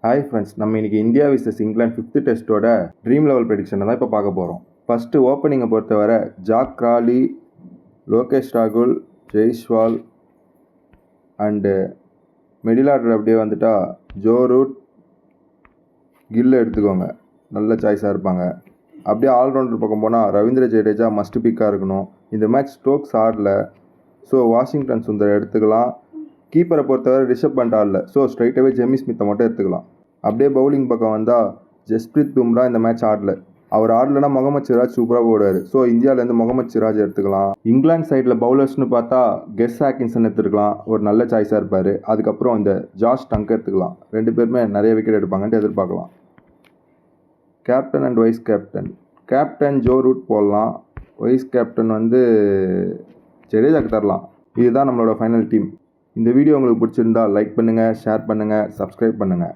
Hi friends, நம்ம இன்றைக்கி India versus England 5th டெஸ்ட்டோட ட்ரீம் லெவல் ப்ரெடிக்ஷனை தான் இப்போ பார்க்க போகிறோம். ஃபஸ்ட்டு ஓப்பனிங்கை பொறுத்தவரை ஜாக் கிராலி, லோகேஷ் ராகுல், ஜெய்ஸ்வால் அண்டு மிடில் ஆர்டர் அப்படியே வந்துட்டா ஜோ ரூட், கில் எடுத்துக்கோங்க, நல்ல சாய்ஸாக இருப்பாங்க. அப்படியே ஆல்ரவுண்டர் பக்கம் போனால் ரவீந்திர ஜடேஜா மஸ்ட் பிக்காக இருக்கணும். இந்த மேட்ச் ஸ்டோக்ஸ் ஆடல, ஸோ வாஷிங்டன் சுந்தர் எடுத்துக்கலாம். கீப்பரை பொறுத்தவரை ரிஷப் பண்ட் ஆடல, ஸோ ஸ்ட்ரைட்டாகவே ஜெமி ஸ்மித்தை மட்டும் எடுத்துக்கலாம். அப்படியே பவுலிங் பக்கம் வந்தால் ஜஸ்பிரீத் பும்ரா இந்த மேட்ச் ஆடல. அவர் ஆடலைன்னா முகமது சிராஜ் சூப்பராக போடுவார். ஸோ இந்தியாவிலேருந்து முகமது சிராஜ் எடுத்துக்கலாம். இங்கிலாந்து சைடில் பவுலர்ஸ்னு பார்த்தா கெஸ் ஆக்கின்சன் எடுத்துருக்கலாம், ஒரு நல்ல சாய்ஸாக இருப்பார். அதுக்கப்புறம் இந்த ஜாஷ் டங்கர் எடுத்துக்கலாம், 2 பேருமே நிறைய விக்கெட் எடுப்பாங்கன்ட்டு எதிர்பார்க்கலாம். Captain and vice captain Joe Root போடலாம். வைஸ் கேப்டன் ஜடேஜாக்கு தரலாம். இதுதான் நம்மளோட ஃபைனல் டீம். இந்த வீடியோ உங்களுக்கு பிடிச்சிருந்தா லைக் பண்ணுங்கள், ஷேர் பண்ணுங்கள், சப்ஸ்கிரைப் பண்ணுங்கள்.